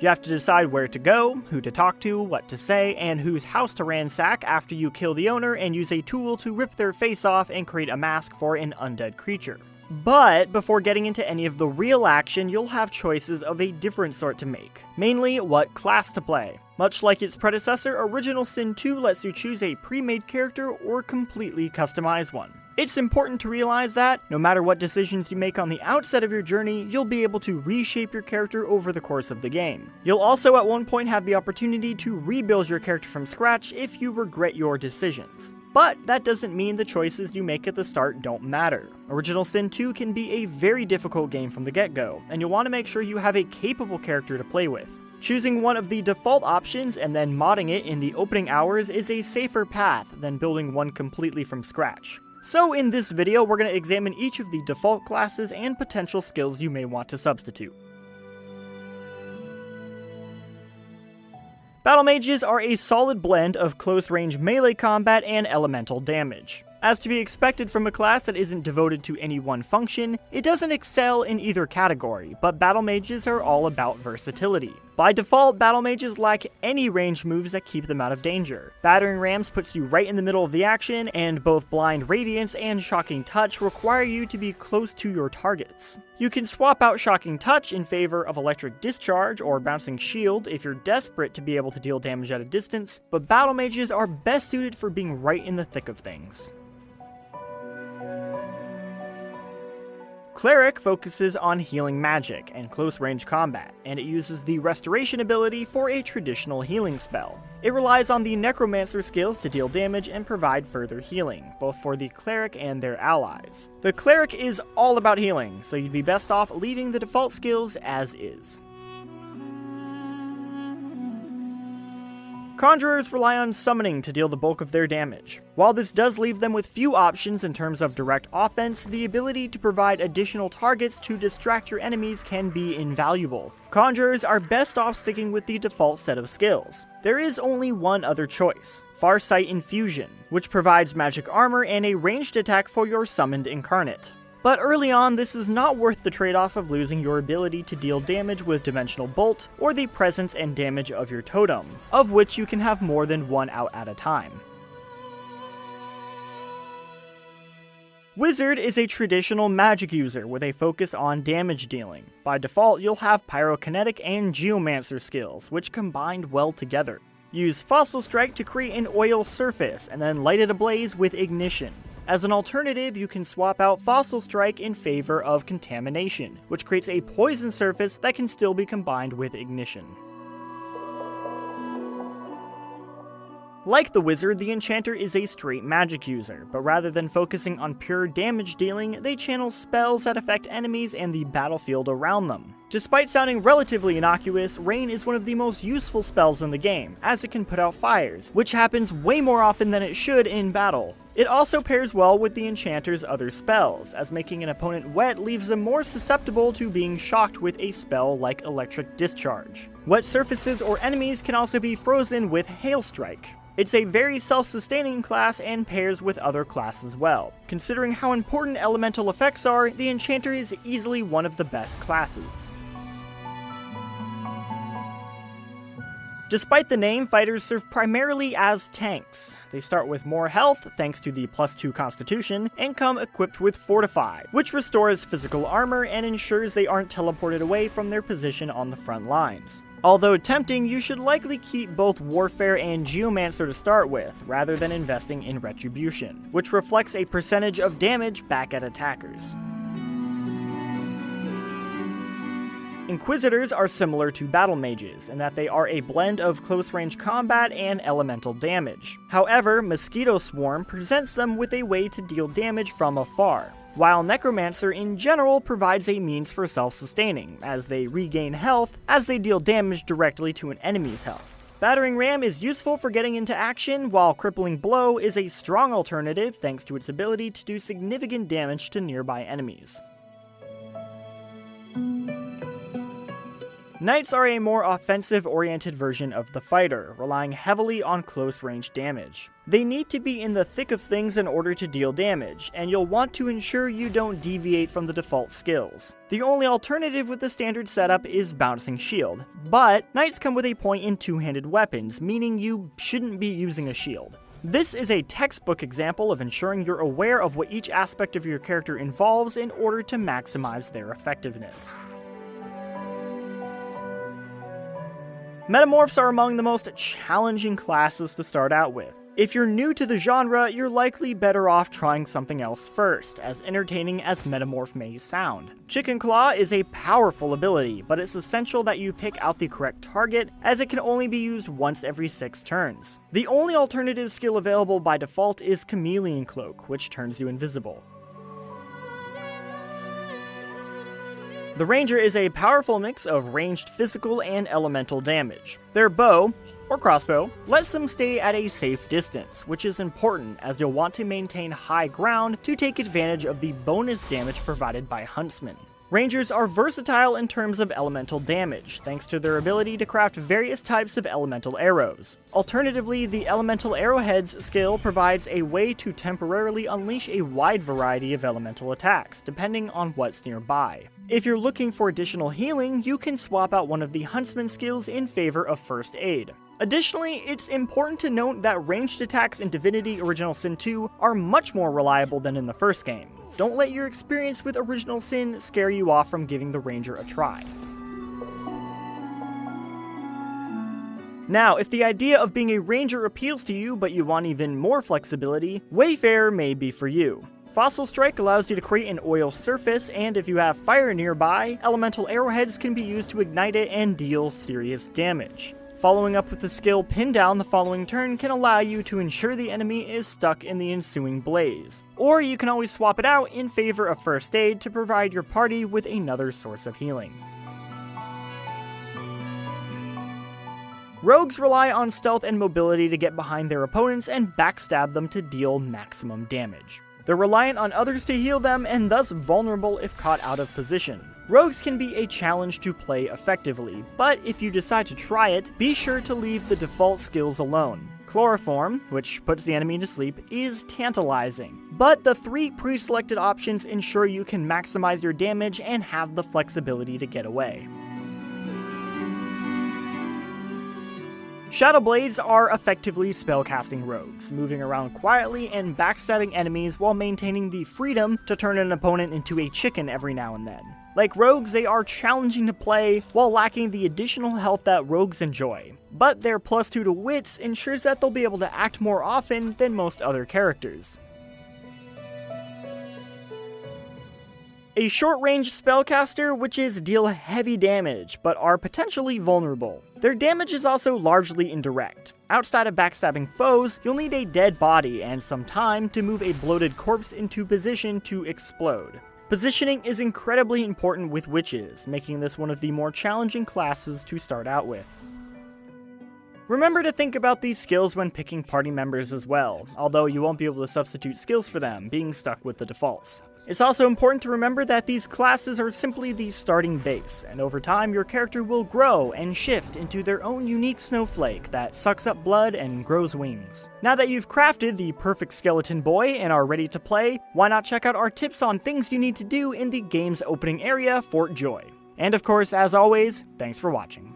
You have to decide where to go, who to talk to, what to say, and whose house to ransack after you kill the owner and use a tool to rip their face off and create a mask for an undead creature. But before getting into any of the real action, you'll have choices of a different sort to make, mainly what class to play. Much like its predecessor, Original Sin 2 lets you choose a pre-made character or completely customize one. It's important to realize that, no matter what decisions you make on the outset of your journey, you'll be able to reshape your character over the course of the game. You'll also at one point have the opportunity to rebuild your character from scratch if you regret your decisions. But that doesn't mean the choices you make at the start don't matter. Original Sin 2 can be a very difficult game from the get-go, and you'll want to make sure you have a capable character to play with. Choosing one of the default options and then modding it in the opening hours is a safer path than building one completely from scratch. So in this video, we're going to examine each of the default classes and potential skills you may want to substitute. Battle Mages are a solid blend of close-range melee combat and elemental damage. As to be expected from a class that isn't devoted to any one function, it doesn't excel in either category, but Battle Mages are all about versatility. By default, Battle Mages lack any ranged moves that keep them out of danger. Battering Rams puts you right in the middle of the action, and both Blind Radiance and Shocking Touch require you to be close to your targets. You can swap out Shocking Touch in favor of Electric Discharge or Bouncing Shield if you're desperate to be able to deal damage at a distance, but Battle Mages are best suited for being right in the thick of things. Cleric focuses on healing magic and close-range combat, and it uses the Restoration ability for a traditional healing spell. It relies on the Necromancer skills to deal damage and provide further healing, both for the Cleric and their allies. The Cleric is all about healing, so you'd be best off leaving the default skills as is. Conjurers rely on summoning to deal the bulk of their damage. While this does leave them with few options in terms of direct offense, the ability to provide additional targets to distract your enemies can be invaluable. Conjurers are best off sticking with the default set of skills. There is only one other choice, Farsight Infusion, which provides magic armor and a ranged attack for your summoned incarnate. But early on, this is not worth the trade-off of losing your ability to deal damage with Dimensional Bolt, or the presence and damage of your totem, of which you can have more than one out at a time. Wizard is a traditional magic user with a focus on damage dealing. By default, you'll have Pyrokinetic and Geomancer skills, which combined well together. Use Fossil Strike to create an oil surface, and then light it ablaze with Ignition. As an alternative, you can swap out Fossil Strike in favor of Contamination, which creates a poison surface that can still be combined with Ignition. Like the Wizard, the Enchanter is a straight magic user, but rather than focusing on pure damage dealing, they channel spells that affect enemies and the battlefield around them. Despite sounding relatively innocuous, Rain is one of the most useful spells in the game, as it can put out fires, which happens way more often than it should in battle. It also pairs well with the Enchanter's other spells, as making an opponent wet leaves them more susceptible to being shocked with a spell like Electric Discharge. Wet surfaces or enemies can also be frozen with Hail Strike. It's a very self-sustaining class and pairs with other classes well. Considering how important elemental effects are, the Enchanter is easily one of the best classes. Despite the name, fighters serve primarily as tanks. They start with more health, thanks to the +2 constitution, and come equipped with Fortify, which restores physical armor and ensures they aren't teleported away from their position on the front lines. Although tempting, you should likely keep both Warfare and Geomancer to start with, rather than investing in Retribution, which reflects a percentage of damage back at attackers. Inquisitors are similar to Battle Mages, in that they are a blend of close-range combat and elemental damage. However, Mosquito Swarm presents them with a way to deal damage from afar, while Necromancer in general provides a means for self-sustaining, as they regain health as they deal damage directly to an enemy's health. Battering Ram is useful for getting into action, while Crippling Blow is a strong alternative thanks to its ability to do significant damage to nearby enemies. Knights are a more offensive-oriented version of the fighter, relying heavily on close-range damage. They need to be in the thick of things in order to deal damage, and you'll want to ensure you don't deviate from the default skills. The only alternative with the standard setup is Bouncing Shield, but Knights come with a point in two-handed weapons, meaning you shouldn't be using a shield. This is a textbook example of ensuring you're aware of what each aspect of your character involves in order to maximize their effectiveness. Metamorphs are among the most challenging classes to start out with. If you're new to the genre, you're likely better off trying something else first, as entertaining as Metamorph may sound. Chicken Claw is a powerful ability, but it's essential that you pick out the correct target, as it can only be used once every 6 turns. The only alternative skill available by default is Chameleon Cloak, which turns you invisible. The Ranger is a powerful mix of ranged physical and elemental damage. Their bow, or crossbow, lets them stay at a safe distance, which is important as you'll want to maintain high ground to take advantage of the bonus damage provided by Huntsmen. Rangers are versatile in terms of elemental damage, thanks to their ability to craft various types of elemental arrows. Alternatively, the Elemental Arrowheads skill provides a way to temporarily unleash a wide variety of elemental attacks, depending on what's nearby. If you're looking for additional healing, you can swap out one of the Huntsman skills in favor of First Aid. Additionally, it's important to note that ranged attacks in Divinity Original Sin 2 are much more reliable than in the first game. Don't let your experience with Original Sin scare you off from giving the Ranger a try. Now, if the idea of being a Ranger appeals to you but you want even more flexibility, Wayfarer may be for you. Fossil Strike allows you to create an oil surface, and if you have fire nearby, elemental arrowheads can be used to ignite it and deal serious damage. Following up with the skill Pin Down the following turn can allow you to ensure the enemy is stuck in the ensuing blaze. Or you can always swap it out in favor of First Aid to provide your party with another source of healing. Rogues rely on stealth and mobility to get behind their opponents and backstab them to deal maximum damage. They're reliant on others to heal them and thus vulnerable if caught out of position. Rogues can be a challenge to play effectively, but if you decide to try it, be sure to leave the default skills alone. Chloroform, which puts the enemy to sleep, is tantalizing, but the 3 pre-selected options ensure you can maximize your damage and have the flexibility to get away. Shadow Blades are effectively spellcasting rogues, moving around quietly and backstabbing enemies while maintaining the freedom to turn an opponent into a chicken every now and then. Like rogues, they are challenging to play while lacking the additional health that rogues enjoy, but their +2 to wits ensures that they'll be able to act more often than most other characters. A short-range spellcaster, witches deal heavy damage, but are potentially vulnerable. Their damage is also largely indirect. Outside of backstabbing foes, you'll need a dead body and some time to move a bloated corpse into position to explode. Positioning is incredibly important with witches, making this one of the more challenging classes to start out with. Remember to think about these skills when picking party members as well, although you won't be able to substitute skills for them, being stuck with the defaults. It's also important to remember that these classes are simply the starting base, and over time your character will grow and shift into their own unique snowflake that sucks up blood and grows wings. Now that you've crafted the perfect skeleton boy and are ready to play, why not check out our tips on things you need to do in the game's opening area, Fort Joy. And of course, as always, thanks for watching.